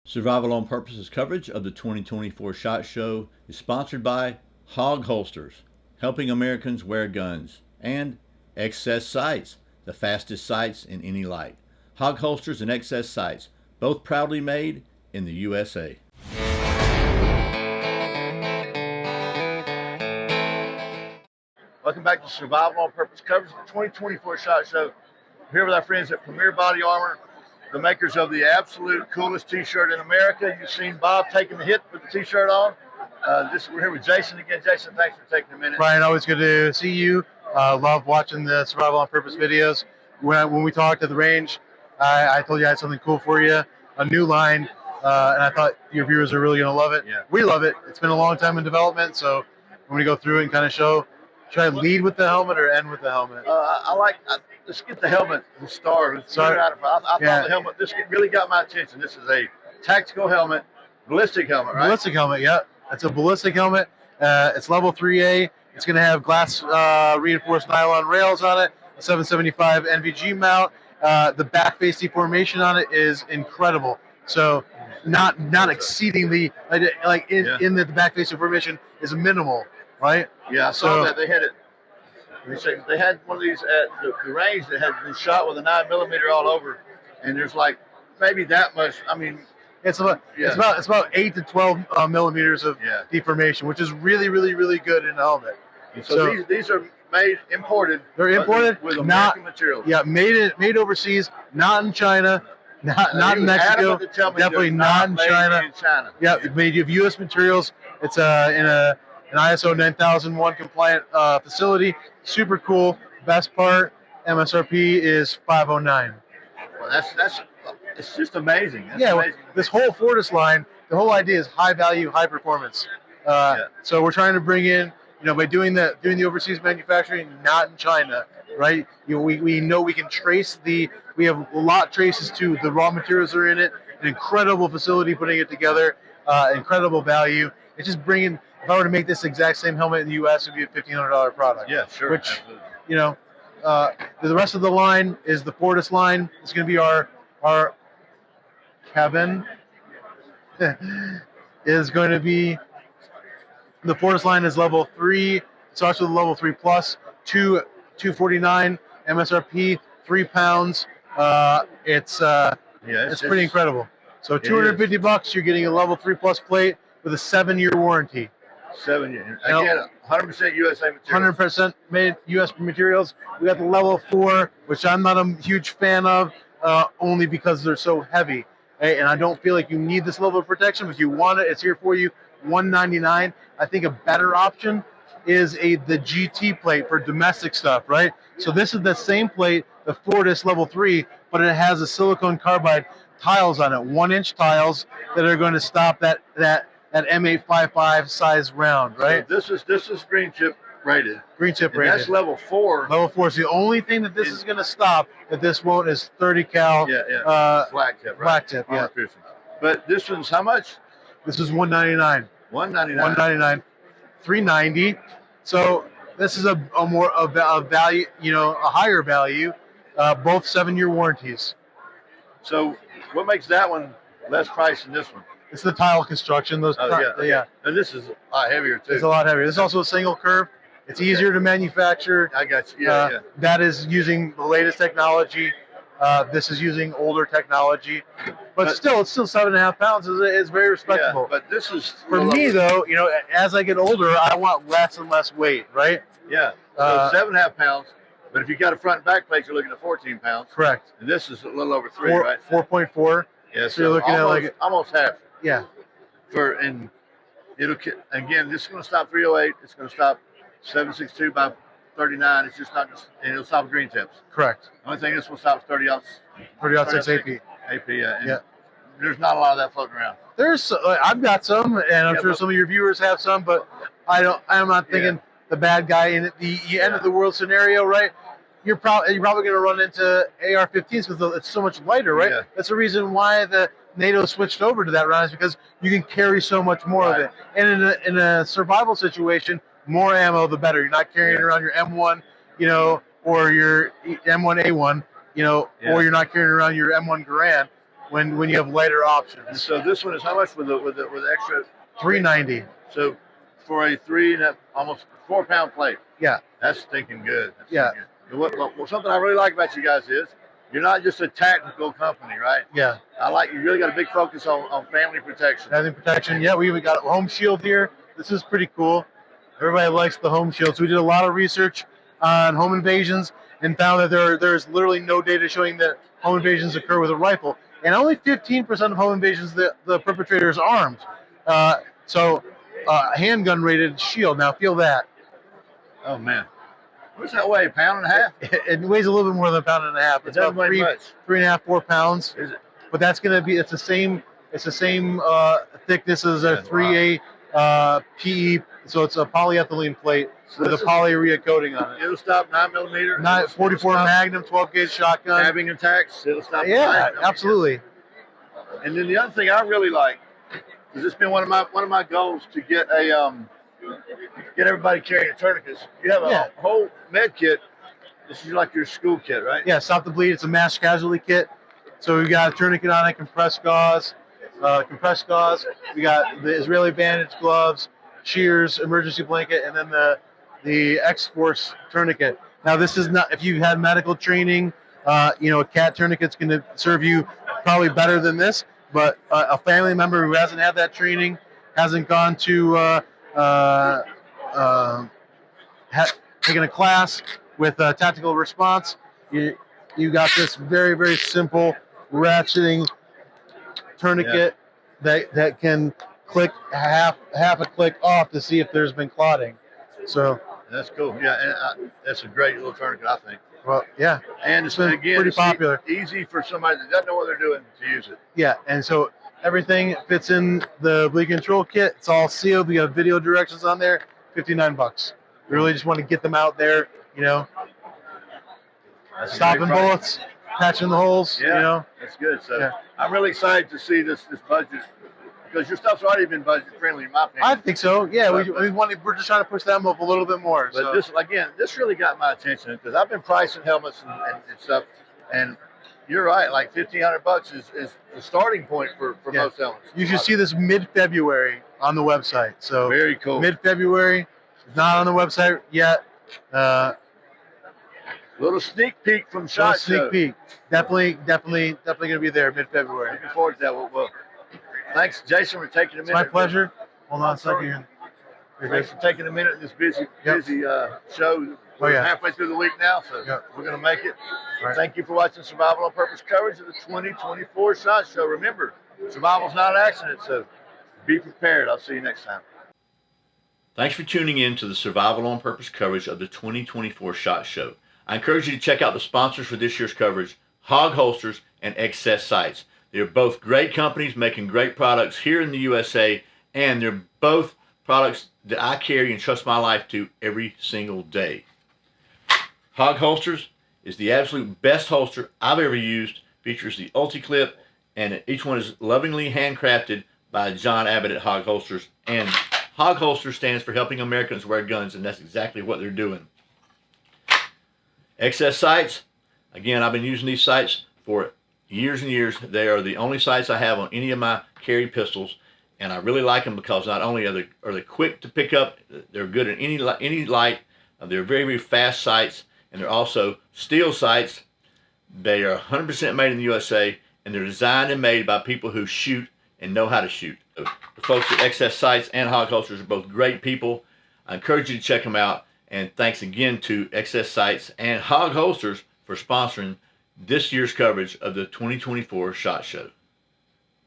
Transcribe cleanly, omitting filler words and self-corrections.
Survival on Purpose's coverage of the 2024 SHOT Show is sponsored by Hog Holsters, helping Americans wear guns, and Excess Sights, the fastest sights in any light. Hog Holsters and Excess Sights, both proudly made in the USA. Welcome back to Survival on Purpose coverage of the 2024 SHOT Show. We're here with our friends at Premier Body Armor, the makers of the absolute coolest t-shirt in America. You've seen Bob taking the hit with the t-shirt on. We're here with Jason again. Jason, thanks for taking a minute. Brian, always good to see you. Love watching the Survival on Purpose videos. When we talked at the range, I told you I had something cool for you, a new line, and I thought your viewers are really going to love it. Yeah. We love it. It's been a long time in development, so when we go through and kind of show, should I lead with the helmet or end with the helmet? Let's get the helmet, the star. I thought the helmet, this really got my attention. This is a tactical helmet, ballistic helmet, right? Ballistic helmet, yeah. It's a ballistic helmet. It's level 3A. It's going to have glass reinforced nylon rails on it, a 775 NVG mount. The back face deformation on it is incredible. So not exceedingly, in the back face deformation is minimal, right? Yeah, I saw that. They had it. They had one of these at the range that had been shot with a 9mm all over, and there's like maybe that much. I mean, it's about 8 to 12 millimeters of deformation, which is really good in a helmet. So these are imported. They're imported with American materials. Yeah, made overseas, not in China, not in Mexico, definitely not in China. Yeah, made of U.S. materials. It's in an ISO 9001 compliant facility. Super cool. Best part, MSRP is $509. Well, it's just amazing. Amazing. This whole Foris line, the whole idea is high value, high performance. So we're trying to bring in, by doing the overseas manufacturing, not in China, right? We know we can trace we have a lot of traces to the raw materials that are in it. An incredible facility putting it together, incredible value. It's just bringing. If I were to make this exact same helmet in the U.S., it would be a $1,500 product. Yeah, sure. Which, the rest of the line is the Foris line. It's going to be our Kevin is going to be the Foris line is level 3. It starts with level 3 plus $249 MSRP, 3 pounds. It's pretty incredible. So $250, you're getting a level 3 plus plate with a 7-year warranty. 7 years. Again, 100% USA materials. 100% made U.S. materials. We got the level 4, which I'm not a huge fan of, only because they're so heavy. And I don't feel like you need this level of protection. But if you want it, it's here for you. $199. I think a better option is the GT plate for domestic stuff, right? So this is the same plate, the Foris level 3, but it has a silicone carbide tiles on it, 1-inch tiles that are going to stop that M855 size round, right? So this is green chip rated. Green chip rated. That's level 4. Level 4. So the only thing that this is going to stop that this won't is 30 cal. Black tip, right? Black tip, yeah. But this one's how much? This is $199. $199. $390. So this is a value, a higher value. Both 7-year warranties. So what makes that one less price than this one? It's the tile construction. Yeah. And this is a lot heavier too. It's a lot heavier. This is also a single curve. It's easier to manufacture. I got you. Yeah. That is using the latest technology. This is using older technology, but still, it's still 7.5 pounds. It's very respectable. Yeah, but this is for me though. As I get older, I want less and less weight, right? Yeah. So 7.5 pounds. But if you got a front and back plate, you're looking at 14 pounds. Correct. And this is a little over 3, right? 4.4. Yeah. So you're looking at almost half. Yeah. And again, this is going to stop 308. It's going to stop 762 by 39. It's just not, and it'll stop green tips. Correct. The only thing this will stop is 30-06 AP. AP, yeah. There's not a lot of that floating around. I've got some, and I'm sure some of your viewers have some, but I'm not thinking the bad guy in the end of the world scenario, right? You're probably going to run into AR-15s because it's so much lighter, right? Yeah. That's the reason why the NATO switched over to that round, is because you can carry so much more of it. And in a survival situation, more ammo the better. You're not carrying around your M1, or your M1A1, or you're not carrying around your M1 Garand. when you have lighter And options. so this one is how much with the extra? $3.90. So for a almost 4 pound plate, Yeah, that's stinking good. That's Yeah. stinking good. Well, something I really like about you guys is you're not just a tactical company, right? yeah. I like you really got a big focus on family protection. Having protection. Yeah, we even got a home shield here. This is pretty cool. Everybody likes the home shield. So we did a lot of research on home invasions and found that there's literally no data showing that home invasions occur with a rifle. And only 15% of home invasions the perpetrator is armed. So handgun rated shield. Now feel that. Oh man, what's that weigh? A pound and a half? It weighs a little bit more than a pound and a half. It It's doesn't about weigh much. 3.5, 4 pounds. Is it? But that's going to be, it's the same thickness as a Yeah, 3A PE, so it's a polyethylene plate So with a this is- polyurea coating on it. It'll stop 9mm. 44 Magnum, 12 gauge shotgun. Stabbing attacks. It'll stop. Yeah, absolutely. And then the other thing I really like is it's been one of my goals to get get everybody carrying tourniquets. You have a whole med kit. This is like your school kit, right? Yeah, Stop the Bleed. It's a mass casualty kit. So we've got a tourniquet on it, compressed gauze. We got the Israeli bandage gloves, shears, emergency blanket, and then the X-Force tourniquet. Now this is not, if you've had medical training, a cat tourniquet's going to serve you probably better than this. But a family member who hasn't had that training, hasn't gone to taken a class with tactical response, you got this very, very simple ratcheting tourniquet that can click half a click off to see if there's been clotting. So that's cool. Yeah, and that's a great little tourniquet, I think. well, yeah, And it's been pretty popular. Easy for somebody that doesn't know what they're doing to use it. Yeah, and so everything fits in the bleed control kit. It's all sealed. We have video directions on there. $59. We really just want to get them out there. That's a Stopping great price. bullets, patching the holes. Yeah, that's good. So Yeah. I'm really excited to see this budget because your stuff's already been budget friendly in my opinion. I think so. Yeah, we're just trying to push them up a little bit more. But So. this really got my attention because I've been pricing helmets and stuff, and you're right. Like $1,500 is the starting point for most helmets. You should see this mid-February on the website. So Very cool. mid-February, it's not on the website yet. Little sneak peek from Little SHOT Show. sneak peek. Definitely going to be there mid-February. Looking forward to that. Well, thanks, Jason, for taking a minute. It's my pleasure. Hold on a second. Thanks for taking a minute in this busy show. Oh, We're yeah. halfway through the week now, so Yep. we're going to make it. Right. Thank you for watching Survival on Purpose coverage of the 2024 SHOT Show. Remember, survival's not an accident, so be prepared. I'll see you next time. Thanks for tuning in to the Survival on Purpose coverage of the 2024 SHOT Show. I encourage you to check out the sponsors for this year's coverage, Hog Holsters and Excess Sights. They're both great companies making great products here in the USA, and they're both products that I carry and trust my life to every single day. Hog Holsters is the absolute best holster I've ever used. Features the Ulti-Clip, and each one is lovingly handcrafted by John Abbott at Hog Holsters. And Hog Holsters stands for Helping Americans Wear Guns, and that's exactly what they're doing. Excess Sights, again, I've been using these sights for years and years. They are the only sights I have on any of my carry pistols, and I really like them because not only are they quick to pick up, they're good at any light. They're very, very fast sights, and they're also steel sights. They are 100% made in the USA, and they're designed and made by people who shoot and know how to shoot. So the folks at Excess Sights and Hog Holsters are both great people. I encourage you to check them out. And thanks again to Excess Sights and Hog Holsters for sponsoring this year's coverage of the 2024 SHOT Show.